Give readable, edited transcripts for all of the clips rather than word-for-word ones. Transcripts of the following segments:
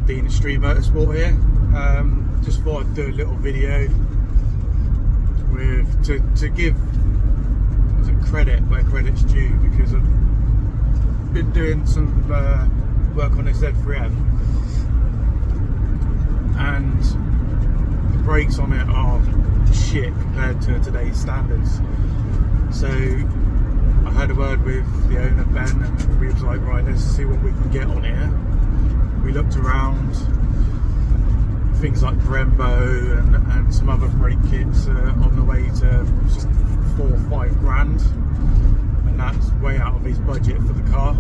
Dean Extreme Motorsport here. Just thought I'd do a little video with to give credit where credit's due, because I've been doing some work on this Z3M and the brakes on it are shit compared to today's standards. So I had a word with the owner, Ben, and we was like, right, let's see what we can get on here. We looked around, things like Brembo and some other brake kits on the way to just 4 or 5 grand, and that's way out of his budget for the car,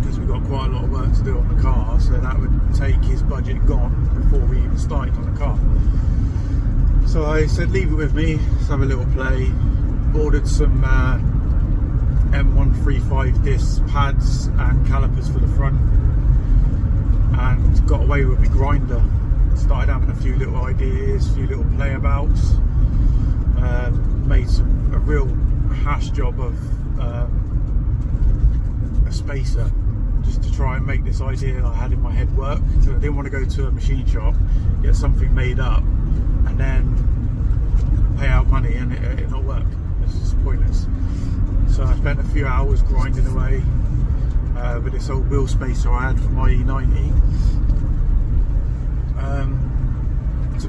because we've got quite a lot of work to do on the car, so that would take his budget gone before we even started on the car. So I said, leave it with me, let's have a little play. Ordered some M135 disc pads and calipers for the front, and got away with my grinder. Started having a few little ideas, a few little playabouts. Made a real hash job of a spacer, just to try and make this idea I had in my head work. So I didn't want to go to a machine shop, get something made up, and then pay out money and it not work. It's just pointless. So I spent a few hours grinding away with this old wheel spacer I had from my E90 to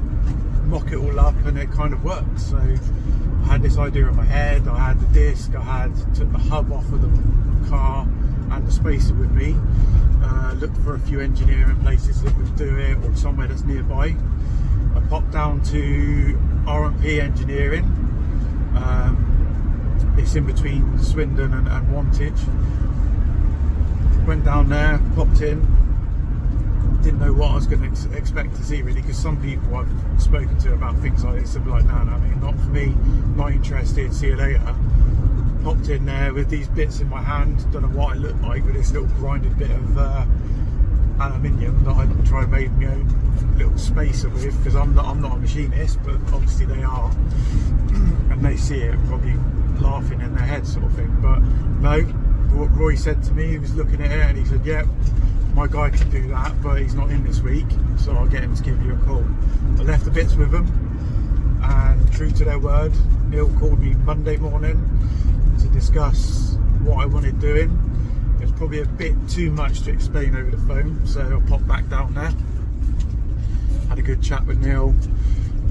mock it all up, and it kind of worked. So I had this idea in my head, I had the disc, took the hub off of the car and the spacer with me, looked for a few engineering places that would do it, or somewhere that's nearby. I popped down to R&P Engineering. It's in between Swindon and Wantage. Went down there, popped in, didn't know what I was going to expect to see really, because some people I've spoken to about things like this are like, no, I mean, not for me, not interested, see you later. Popped in there with these bits in my hand, don't know what I look like, with this little grinded bit of aluminium that I try and make my own little spacer with, because I'm not a machinist, but obviously they are, and they see it probably laughing in their head sort of thing. But no, what Roy said to me, he was looking at it and he said, yeah, my guy can do that, but he's not in this week, so I'll get him to give you a call. I left the bits with them, and true to their word, Neil called me Monday morning to discuss what I wanted doing. It was probably a bit too much to explain over the phone, so I popped back down there, had a good chat with Neil,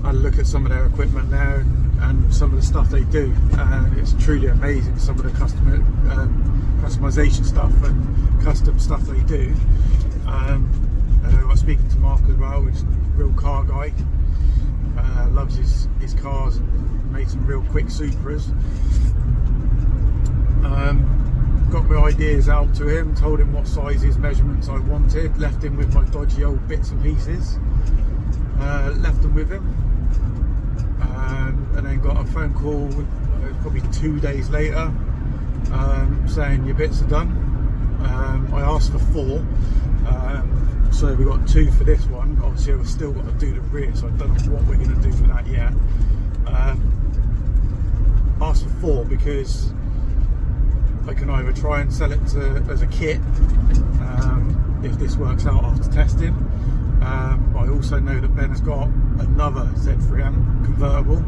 had a look at some of their equipment there and some of the stuff they do, and it's truly amazing, some of the customization stuff and custom stuff they do. I was speaking to Mark as well, who's a real car guy, loves his cars and made some real quick Supras. Got my ideas out to him, told him what sizes, measurements I wanted, left him with my dodgy old bits and pieces, left them with him, and then got a phone call probably 2 days later, saying your bits are done. I asked for 4, so we got 2 for this one. Obviously I've still got to do the rear, so I don't know what we're going to do for that yet. Asked for 4 because I can either try and sell it as a kit, if this works out after testing. I also know that Ben has got another Z3M convertible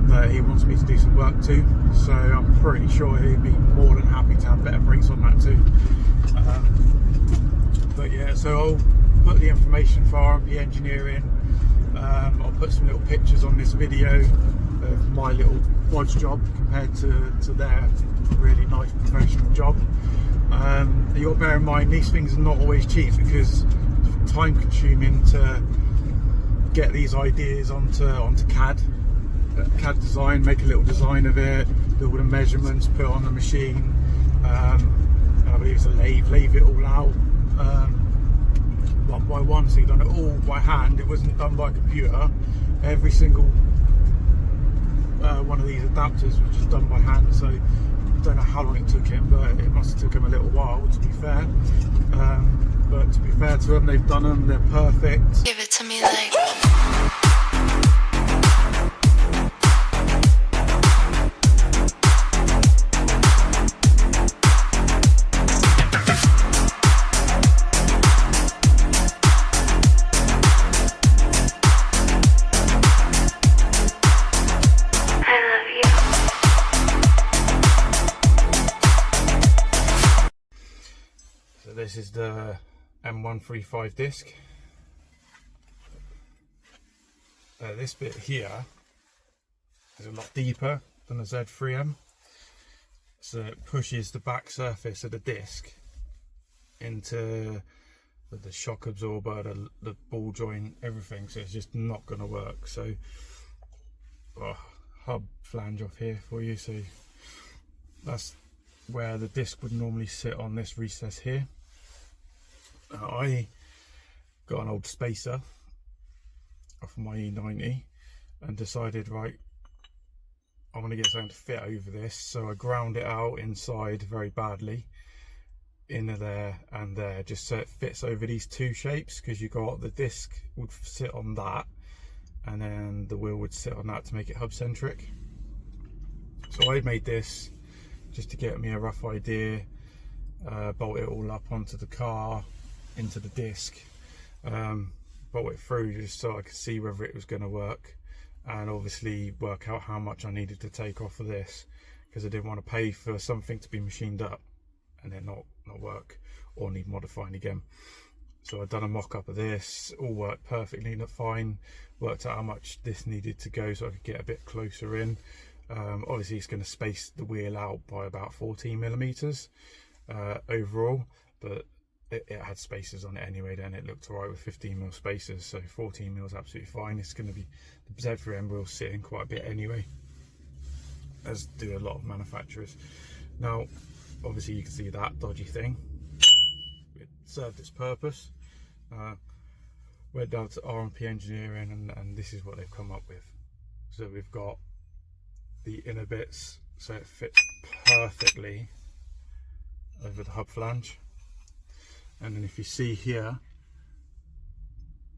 that he wants me to do some work to, so I'm pretty sure he'd be more than happy to have better brakes on that too. But yeah, so I'll put the information for R&P Engineering. I'll put some little pictures on this video of my little bodge job compared to their really nice professional job. You got to bear in mind, these things are not always cheap, because it's time consuming to get these ideas onto CAD design, make a little design of it, do all the measurements, put it on the machine, and I believe it's a lathe it all out one by one, so you've done it all by hand. It wasn't done by computer. Every single one of these adapters was just done by hand, so I don't know how long it took him, but it must have took him a little while, to be fair. But to be fair to them, they've done them, they're perfect. Give it to me like is the M135 disc. This bit here is a lot deeper than the Z3M, so it pushes the back surface of the disc into the shock absorber, the ball joint, everything, so it's just not going to work. So hub flange off here for you, so that's where the disc would normally sit, on this recess here. I got an old spacer off my E90 and decided, right, I want to get something to fit over this, so I ground it out inside very badly, into there and there, just so it fits over these two shapes, because you got the disc would sit on that and then the wheel would sit on that to make it hub centric. So I made this just to get me a rough idea, bolt it all up onto the car, into the disc, bolt it through just so I could see whether it was going to work, and obviously work out how much I needed to take off of this, because I didn't want to pay for something to be machined up and then not work or need modifying again. So I've done a mock-up of this, all worked perfectly, looked fine, worked out how much this needed to go so I could get a bit closer in. Obviously it's going to space the wheel out by about 14mm overall, but it had spacers on it anyway, then it looked alright with 15mm spacers, so 14mm is absolutely fine. It's going to be, the Z3M will sit in quite a bit anyway, as do a lot of manufacturers. Now obviously you can see that dodgy thing, it served its purpose. Went down to R&P Engineering and this is what they've come up with. So we've got the inner bits, so it fits perfectly over the hub flange, and then if you see here,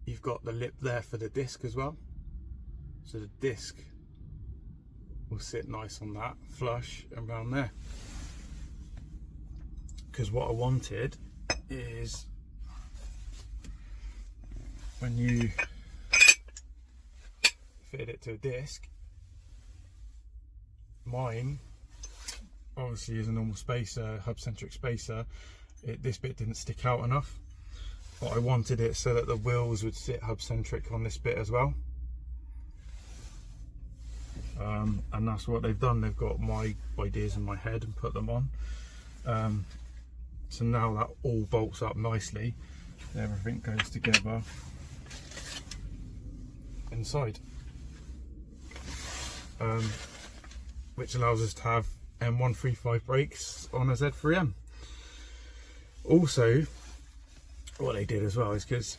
you've got the lip there for the disc as well, so the disc will sit nice on that, flush around there. Because what I wanted is, when you fit it to a disc, mine obviously is a normal spacer, hub centric spacer, this bit didn't stick out enough, but I wanted it so that the wheels would sit hub centric on this bit as well, and that's what they've done. They've got my ideas in my head and put them on, so now that all bolts up nicely, everything goes together inside, which allows us to have M135 brakes on a Z3M. Also, what they did as well is, because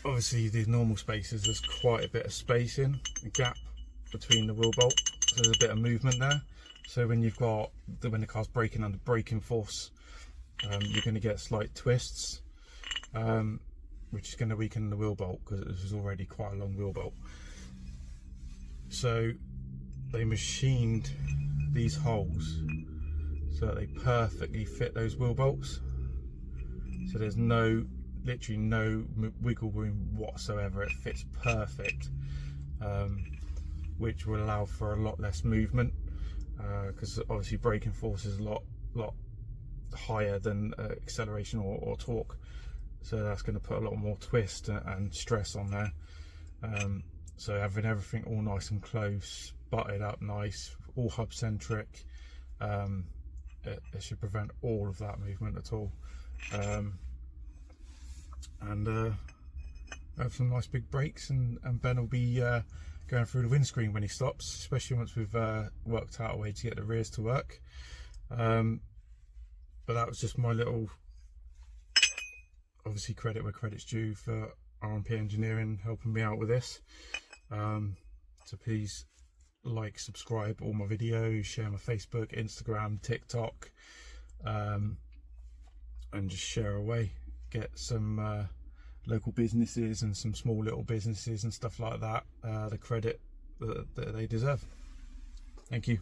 obviously these normal spacers, there's quite a bit of spacing, a gap between the wheel bolt, so there's a bit of movement there. So when you've got when the car's braking under braking force, you're going to get slight twists, which is going to weaken the wheel bolt, because this is already quite a long wheel bolt. So they machined these holes so that they perfectly fit those wheel bolts, so there's literally no wiggle room whatsoever. It fits perfect, which will allow for a lot less movement, because obviously braking force is a lot higher than acceleration or torque, so that's going to put a lot more twist and stress on there. So having everything all nice and close, butted up nice, all hub centric, it should prevent all of that movement at all, and have some nice big brakes, and Ben will be going through the windscreen when he stops, especially once we've worked out a way to get the rears to work. But that was just my little, obviously credit where credit's due for R&P Engineering helping me out with this. So please like, subscribe all my videos, share my Facebook, Instagram, TikTok, and just share away. Get some local businesses and some small little businesses and stuff like that the credit that they deserve. Thank you.